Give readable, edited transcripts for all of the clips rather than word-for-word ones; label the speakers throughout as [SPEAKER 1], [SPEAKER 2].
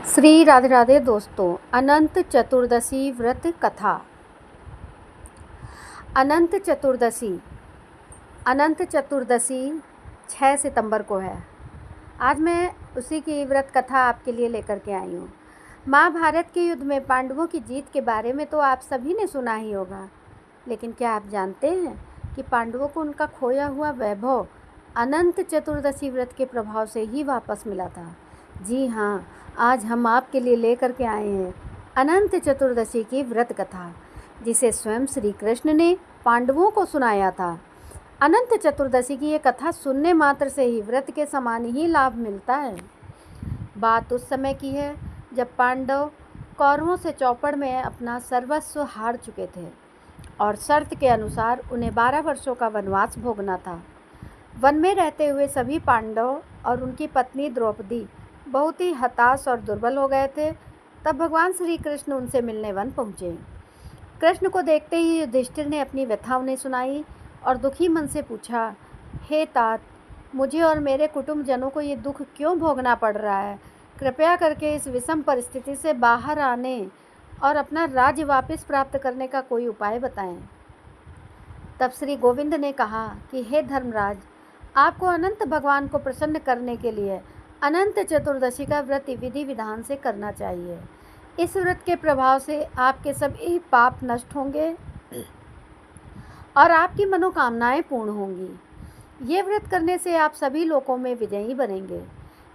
[SPEAKER 1] श्री राधे राधे दोस्तों। अनंत चतुर्दशी व्रत कथा। अनंत चतुर्दशी 6 सितंबर को है। आज मैं उसी की व्रत कथा आपके लिए लेकर के आई हूँ। महाभारत के युद्ध में पांडवों की जीत के बारे में तो आप सभी ने सुना ही होगा, लेकिन क्या आप जानते हैं कि पांडवों को उनका खोया हुआ वैभव अनंत चतुर्दशी व्रत के प्रभाव से ही वापस मिला था। जी हाँ, आज हम आपके लिए लेकर के आए हैं अनंत चतुर्दशी की व्रत कथा, जिसे स्वयं श्री कृष्ण ने पांडवों को सुनाया था। अनंत चतुर्दशी की ये कथा सुनने मात्र से ही व्रत के समान ही लाभ मिलता है। बात उस समय की है जब पांडव कौरवों से चौपड़ में अपना सर्वस्व हार चुके थे और शर्त के अनुसार उन्हें 12 वर्षों का वनवास भोगना था। वन में रहते हुए सभी पांडव और उनकी पत्नी द्रौपदी बहुत ही हताश और दुर्बल हो गए थे। तब भगवान श्री कृष्ण उनसे मिलने वन पहुँचे। कृष्ण को देखते ही युधिष्ठिर ने अपनी व्यथा उन्हें सुनाई और दुखी मन से पूछा, हे तात, मुझे और मेरे कुटुंबजनों को ये दुख क्यों भोगना पड़ रहा है? कृपया करके इस विषम परिस्थिति से बाहर आने और अपना राज्य वापस प्राप्त करने का कोई उपाय बताएं। तब श्री गोविंद ने कहा कि हे धर्मराज, आपको अनंत भगवान को प्रसन्न करने के लिए अनंत चतुर्दशी का व्रत विधि विधान से करना चाहिए। इस व्रत के प्रभाव से आपके सभी पाप नष्ट होंगे और आपकी मनोकामनाएं पूर्ण होंगी। ये व्रत करने से आप सभी लोकों में विजयी बनेंगे।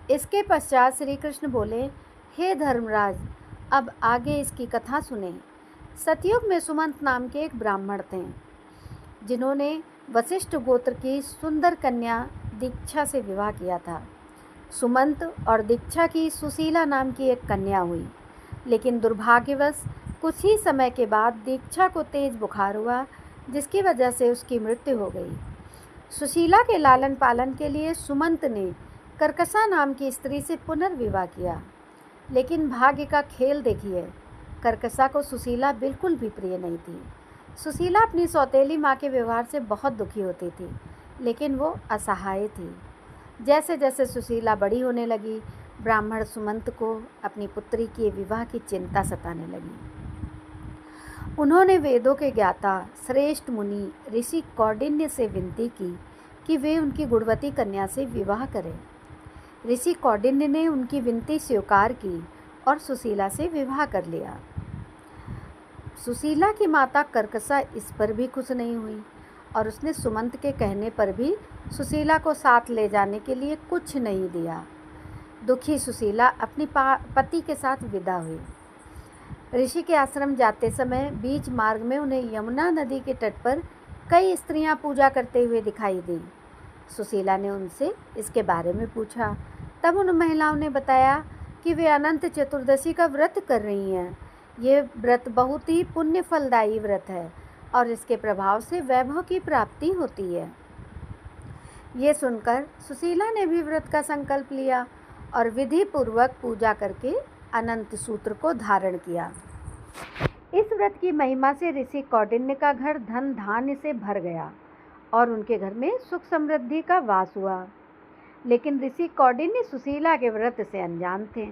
[SPEAKER 1] इसके पश्चात श्री कृष्ण बोले, हे धर्मराज, अब आगे इसकी कथा सुने। सतयुग में सुमंत नाम के एक ब्राह्मण थे, जिन्होंने वशिष्ठ गोत्र की सुंदर कन्या दीक्षा से विवाह किया था। सुमंत और दीक्षा की सुशीला नाम की एक कन्या हुई, लेकिन दुर्भाग्यवश कुछ ही समय के बाद दीक्षा को तेज बुखार हुआ, जिसकी वजह से उसकी मृत्यु हो गई। सुशीला के लालन पालन के लिए सुमंत ने कर्कशा नाम की स्त्री से पुनर्विवाह किया, लेकिन भाग्य का खेल देखिए, कर्कशा को सुशीला बिल्कुल भी प्रिय नहीं थी। सुशीला अपनी सौतेली माँ के व्यवहार से बहुत दुखी होती थी, लेकिन वो असहाय थी। जैसे जैसे सुशीला बड़ी होने लगी, ब्राह्मण सुमंत को अपनी पुत्री के विवाह की चिंता सताने लगी। उन्होंने वेदों के ज्ञाता श्रेष्ठ मुनि ऋषि कौंडिन्य से विनती की कि वे उनकी गुणवती कन्या से विवाह करें। ऋषि कौंडिन्य ने उनकी विनती स्वीकार की और सुशीला से विवाह कर लिया। सुशीला की माता कर्कशा इस पर भी खुश नहीं हुई और उसने सुमंत के कहने पर भी सुशीला को साथ ले जाने के लिए कुछ नहीं दिया। दुखी सुशीला अपनी पति के साथ विदा हुई। ऋषि के आश्रम जाते समय बीच मार्ग में उन्हें यमुना नदी के तट पर कई स्त्रियां पूजा करते हुए दिखाई दी। सुशीला ने उनसे इसके बारे में पूछा। तब उन महिलाओं ने बताया कि वे अनंत चतुर्दशी का व्रत कर रही हैं। ये व्रत बहुत ही पुण्य फलदायी व्रत है और इसके प्रभाव से वैभव की प्राप्ति होती है। ये सुनकर सुशीला ने भी व्रत का संकल्प लिया और विधि पूर्वक पूजा करके अनंत सूत्र को धारण किया। इस व्रत की महिमा से ऋषि कौंडिन्य का घर धन धान्य से भर गया और उनके घर में सुख समृद्धि का वास हुआ। लेकिन ऋषि कौंडिन्य सुशीला के व्रत से अनजान थे।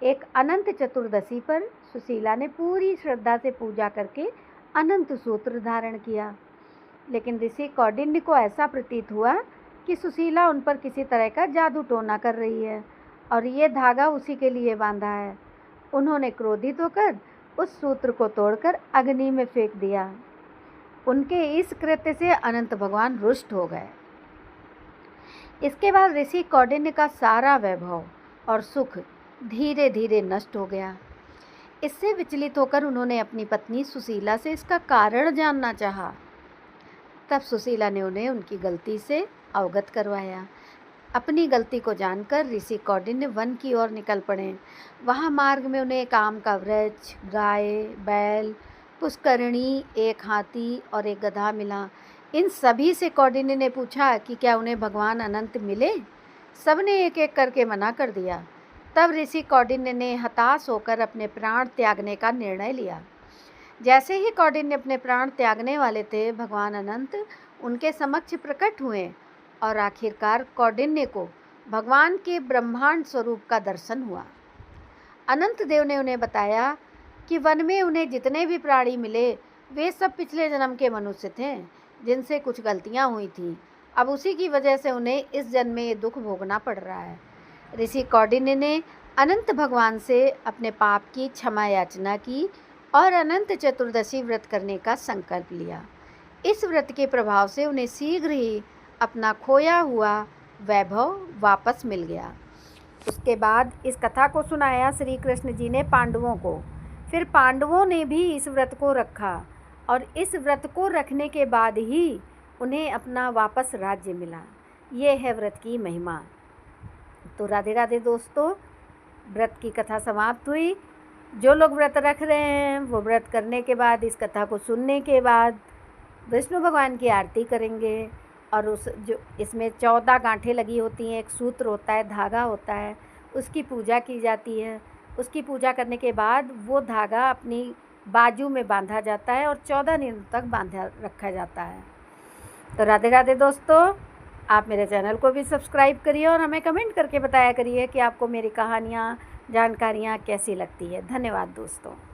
[SPEAKER 1] एक अनंत चतुर्दशी पर सुशीला ने पूरी श्रद्धा से पूजा करके अनंत सूत्र धारण किया, लेकिन ऋषि कौंडिन्य को ऐसा प्रतीत हुआ कि सुशीला उन पर किसी तरह का जादू टोना कर रही है और ये धागा उसी के लिए बांधा है। उन्होंने क्रोधित होकर उस सूत्र को तोड़कर अग्नि में फेंक दिया। उनके इस कृत्य से अनंत भगवान रुष्ट हो गए। इसके बाद ऋषि कौंडिन्य का सारा वैभव और सुख धीरे धीरे नष्ट हो गया। इससे विचलित होकर उन्होंने अपनी पत्नी सुशीला से इसका कारण जानना चाहा। तब सुशीला ने उन्हें उनकी गलती से अवगत करवाया। अपनी गलती को जानकर ऋषि कौंडिन्य वन की ओर निकल पड़े। वहाँ मार्ग में उन्हें एक आम का वृक्ष, गाय, बैल, पुष्करणी, एक हाथी और एक गधा मिला। इन सभी से कौंडिन्य ने पूछा कि क्या उन्हें भगवान अनंत मिले? सबने एक एक करके मना कर दिया। तब ऋषि कौंडिन्य ने हताश होकर अपने प्राण त्यागने का निर्णय लिया। जैसे ही कौंडिन्य अपने प्राण त्यागने वाले थे, भगवान अनंत उनके समक्ष प्रकट हुए और आखिरकार कौंडिन्य को भगवान के ब्रह्मांड स्वरूप का दर्शन हुआ। अनंत देव ने उन्हें बताया कि वन में उन्हें जितने भी प्राणी मिले वे सब पिछले जन्म के मनुष्य थे जिनसे कुछ गलतियां हुई थीं। अब उसी की वजह से उन्हें इस जन्म में ये दुख भोगना पड़ रहा है। ऋषि कौंडिन्य ने अनंत भगवान से अपने पाप की क्षमा याचना की और अनंत चतुर्दशी व्रत करने का संकल्प लिया। इस व्रत के प्रभाव से उन्हें शीघ्र ही अपना खोया हुआ वैभव वापस मिल गया। उसके बाद इस कथा को सुनाया श्री कृष्ण जी ने पांडवों को। फिर पांडवों ने भी इस व्रत को रखा और इस व्रत को रखने के बाद ही उन्हें अपना वापस राज्य मिला। ये है व्रत की महिमा। तो राधे राधे दोस्तों, व्रत की कथा समाप्त हुई। जो लोग व्रत रख रहे हैं वो व्रत करने के बाद, इस कथा को सुनने के बाद विष्णु भगवान की आरती करेंगे और उस जो इसमें 14 गांठें लगी होती हैं, एक सूत्र होता है, धागा होता है, उसकी पूजा की जाती है। उसकी पूजा करने के बाद वो धागा अपनी बाजू में बांधा जाता है और 14 दिन तक बांधा रखा जाता है। तो राधे राधे दोस्तों, आप मेरे चैनल को भी सब्सक्राइब करिए और हमें कमेंट करके बताया करिए कि आपको मेरी कहानियाँ, जानकारियाँ कैसी लगती है। धन्यवाद दोस्तों।